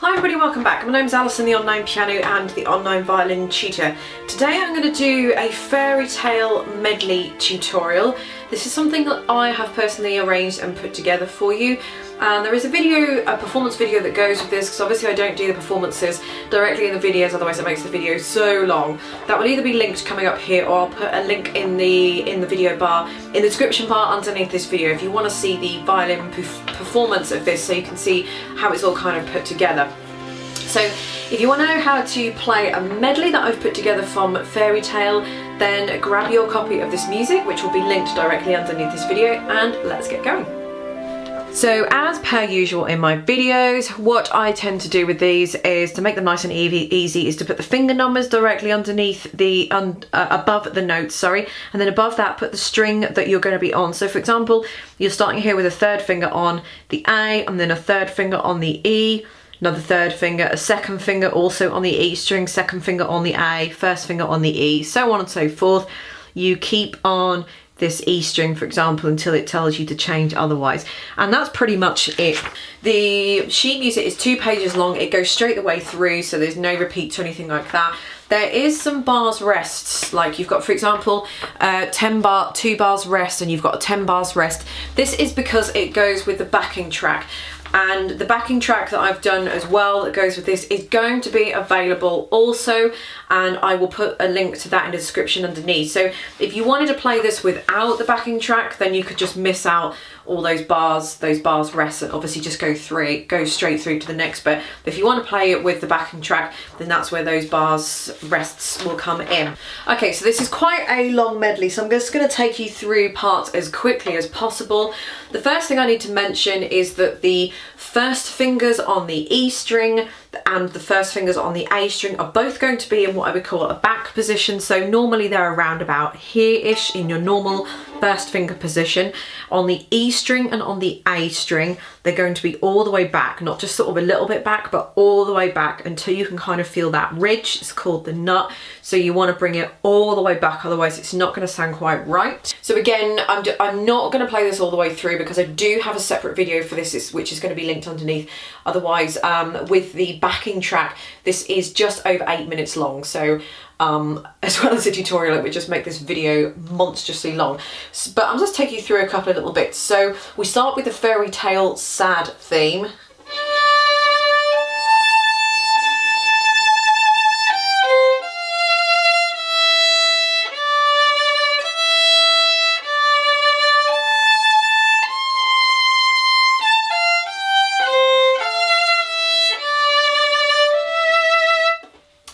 Hi everybody, welcome back. My name's Alison, the online piano and the online violin tutor. Today I'm going to do a fairy tale medley tutorial. This is something that I have personally arranged and put together for you. And there is a performance video that goes with this, because obviously I don't do the performances directly in the videos, otherwise it makes the video so long. That will either be linked coming up here, or I'll put a link in the video bar, in the description bar underneath this video, if you want to see the violin performance of this, so you can see how it's all kind of put together. So if you want to know how to play a medley that I've put together from Fairy Tale, then grab your copy of this music, which will be linked directly underneath this video, and let's get going. So as per usual in my videos, what I tend to do with these is to make them nice and easy is to put the finger numbers directly underneath the, above the notes, sorry, and then above that put the string that you're going to be on. So for example, you're starting here with a third finger on the A, and then a third finger on the E, another third finger, a second finger also on the E string, second finger on the A, first finger on the E, so on and so forth. You keep on this E string, for example, until it tells you to change otherwise. And that's pretty much it. The sheet music is 2 pages long. It goes straight the way through, so there's no repeats or anything like that. There is some bars rests, like you've got, for example, 2 bars rest, and you've got a 10 bars rest. This is because it goes with the backing track. And the backing track that I've done as well that goes with this is going to be available also, and I will put a link to that in the description underneath. So if you wanted to play this without the backing track, then you could just miss out all those bars rest, and obviously just go straight through to the next bit. But if you want to play it with the backing track, then that's where those bars rests will come in. Okay, so this is quite a long medley, so I'm just going to take you through parts as quickly as possible. The first thing I need to mention is that the first fingers on the E string and the first fingers on the A string are both going to be in what I would call a back position. So normally they're around about here-ish in your normal first finger position. On the E string and on the A string, they're going to be all the way back, not just sort of a little bit back, but all the way back until you can kind of feel that ridge. It's called the nut. So you want to bring it all the way back, otherwise it's not going to sound quite right. So again, I'm not going to play this all the way through because I do have a separate video for this, which is going to be linked underneath. Otherwise, with the backing track, this is just over 8 minutes long. So as well as a tutorial, it would just make this video monstrously long. But I'll just take you through a couple of little bits. So we start with the fairy tale sad theme.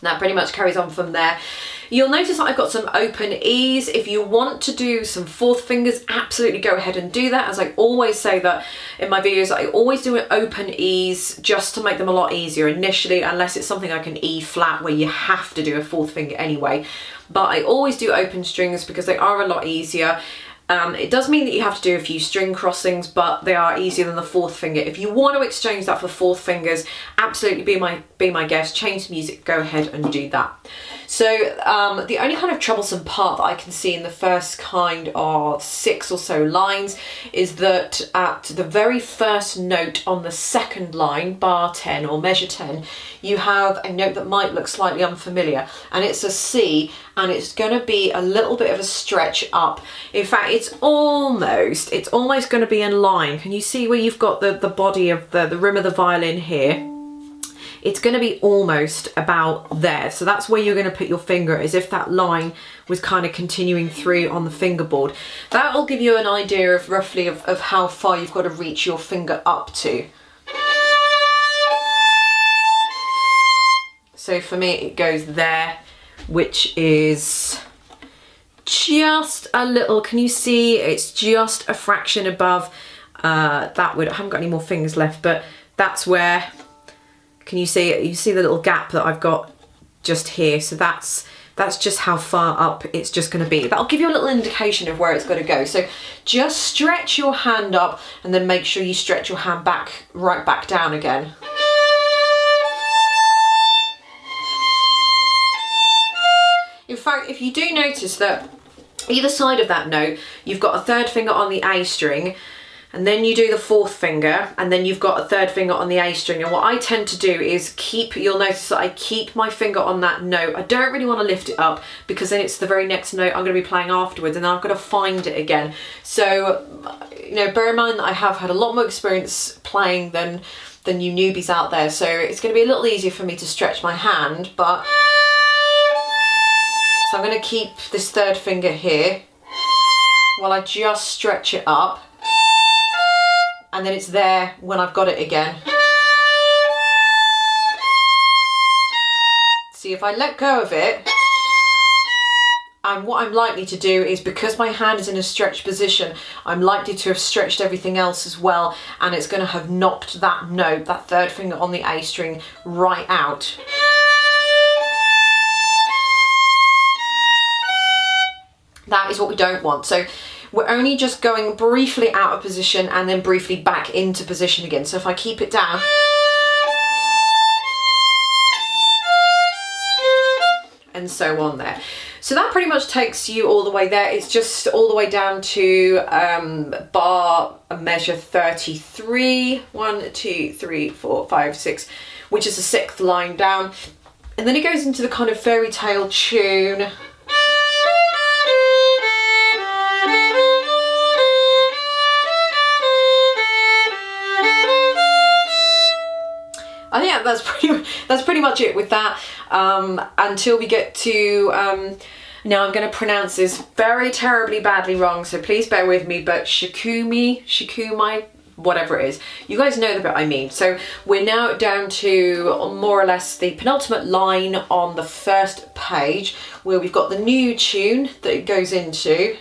That pretty much carries on from there. You'll notice that I've got some open E's. If you want to do some fourth fingers, absolutely go ahead and do that. As I always say that in my videos, I always do an open E's just to make them a lot easier initially, unless it's something like an E flat where you have to do a fourth finger anyway. But I always do open strings because they are a lot easier. It does mean that you have to do a few string crossings, but they are easier than the fourth finger. If you want to exchange that for fourth fingers, absolutely be my guest, change the music, go ahead and do that. So the only kind of troublesome part that I can see in the first kind of 6 or so lines is that at the very first note on the second line, bar 10 or measure 10, you have a note that might look slightly unfamiliar, and it's a C, and it's going to be a little bit of a stretch up. In fact, it's almost going to be in line. Can you see where you've got the body of the rim of the violin here? It's going to be almost about there. So that's where you're going to put your finger, as if that line was kind of continuing through on the fingerboard. That will give you an idea of roughly of how far you've got to reach your finger up to. So for me, it goes there, which is just a little, can you see? It's just a fraction above that would, I haven't got any more fingers left, but that's where, can you see it? You see the little gap that I've got just here. So that's just how far up it's just going to be. That'll give you a little indication of where it's got to go. So just stretch your hand up and then make sure you stretch your hand back, right back down again. In fact, if you do notice that either side of that note, you've got a third finger on the A string, and then you do the fourth finger, and then you've got a third finger on the A string. And what I tend to do is you'll notice that I keep my finger on that note. I don't really want to lift it up because then it's the very next note I'm going to be playing afterwards, and then I've got to find it again. So, you know, bear in mind that I have had a lot more experience playing than you newbies out there, so it's going to be a little easier for me to stretch my hand, but so I'm going to keep this third finger here while I just stretch it up, and then it's there when I've got it again. See, if I let go of it, and what I'm likely to do is, because my hand is in a stretched position, I'm likely to have stretched everything else as well, and it's going to have knocked that note, that third finger on the A string, right out. That is what we don't want. So we're only just going briefly out of position and then briefly back into position again. So if I keep it down, and so on there. So that pretty much takes you all the way there. It's just all the way down to bar measure 33, 1, 2, 3, 4, 5, 6, which is the sixth line down. And then it goes into the kind of fairy tale tune. I think that's pretty much it with that, until we get to, now I'm going to pronounce this very terribly badly wrong, so please bear with me, but Shikumai, whatever it is. You guys know the bit I mean. So we're now down to more or less the penultimate line on the first page, where we've got the new tune that it goes into.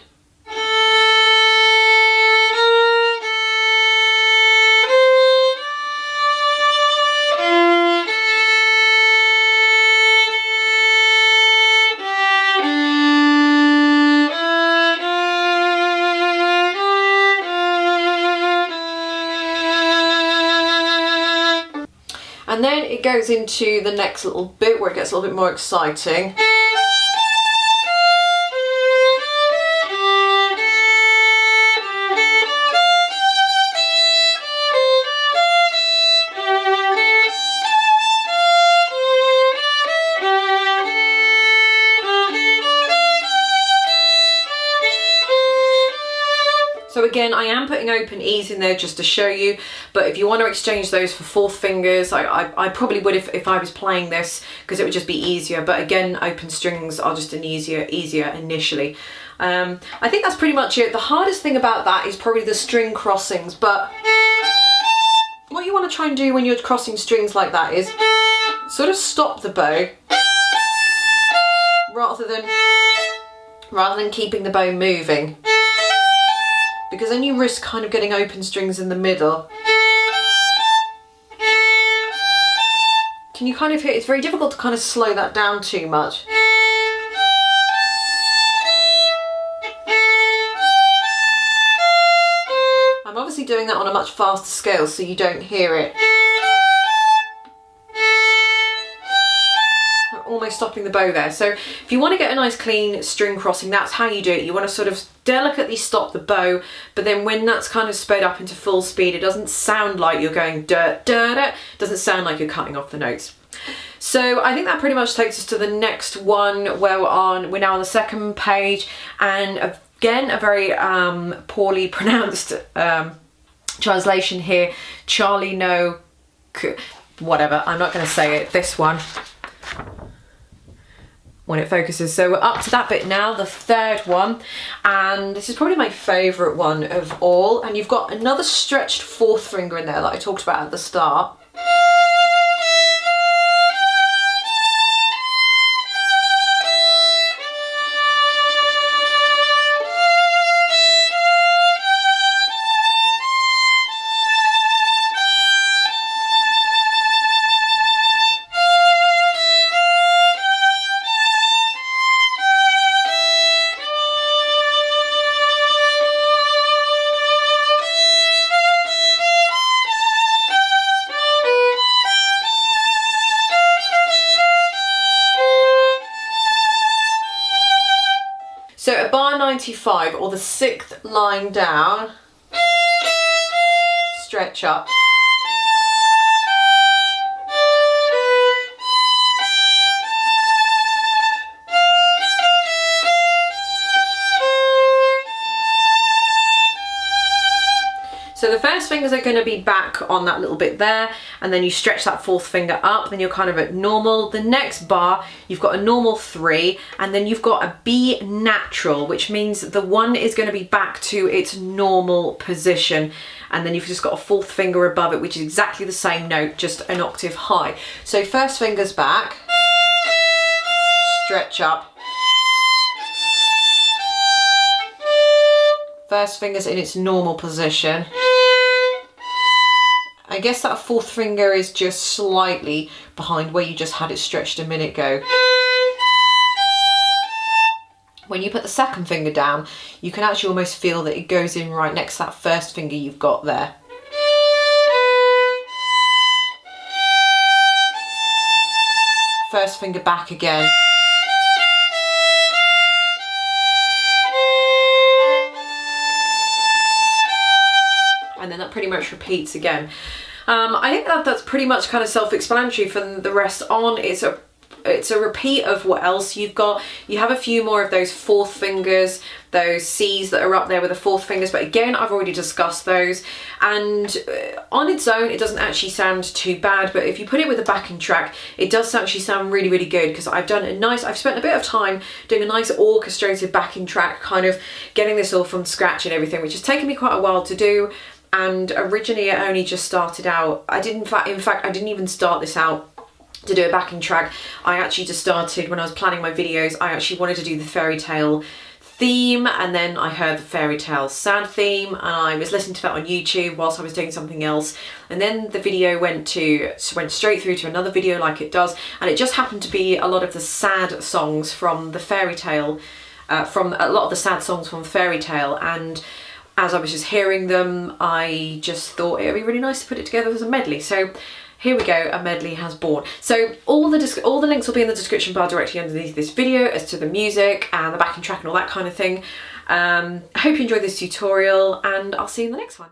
And then it goes into the next little bit where it gets a little bit more exciting. So again, I am putting open E's in there just to show you, but if you want to exchange those for fourth fingers, I probably would if I was playing this, because it would just be easier. But again, open strings are just an easier initially. I think that's pretty much it. The hardest thing about that is probably the string crossings, but what you want to try and do when you're crossing strings like that is sort of stop the bow rather than keeping the bow moving, because then you risk kind of getting open strings in the middle. Can you kind of hear? It's very difficult to kind of slow that down too much. I'm obviously doing that on a much faster scale so you don't hear it. Almost stopping the bow there. So if you want to get a nice clean string crossing, that's how you do it. You want to sort of delicately stop the bow, but then when that's kind of sped up into full speed, it doesn't sound like you're going da da da. It doesn't sound like you're cutting off the notes. So I think that pretty much takes us to the next one, where we're now on the second page, and again a very poorly pronounced translation here. Charlie no whatever. I'm not going to say it. This one, when it focuses. So we're up to that bit now, the third one, and this is probably my favourite one of all. And you've got another stretched fourth finger in there that I talked about at the start. So at bar 95, or the sixth line down, stretch up. So the first fingers are going to be back on that little bit there, and then you stretch that fourth finger up, then you're kind of at normal. The next bar, you've got a normal 3, and then you've got a B natural, which means the 1 is going to be back to its normal position, and then you've just got a fourth finger above it, which is exactly the same note, just an octave high. So first finger's back, stretch up. First finger's in its normal position. I guess that fourth finger is just slightly behind where you just had it stretched a minute ago. When you put the second finger down, you can actually almost feel that it goes in right next to that first finger you've got there. First finger back again. And then that pretty much repeats again. I think that's pretty much kind of self-explanatory. From the rest on, it's a repeat of what else you've got. You have a few more of those fourth fingers, those C's that are up there with the fourth fingers, but again, I've already discussed those. And on its own, it doesn't actually sound too bad, but if you put it with a backing track, it does actually sound really, really good, because I've spent a bit of time doing a nice orchestrated backing track, kind of getting this all from scratch and everything, which has taken me quite a while to do. And originally it only just started out, in fact, I didn't even start this out to do a backing track. I actually just started, when I was planning my videos, I actually wanted to do the fairy tale theme, and then I heard the fairy tale sad theme, and I was listening to that on YouTube whilst I was doing something else, and then the video went straight through to another video like it does, and it just happened to be a lot of the sad songs from the fairy tale, fairy tale, and as I was just hearing them, I just thought it would be really nice to put it together as a medley. So here we go, a medley has born. So all the links will be in the description bar directly underneath this video as to the music and the backing track and all that kind of thing. I hope you enjoyed this tutorial, and I'll see you in the next one.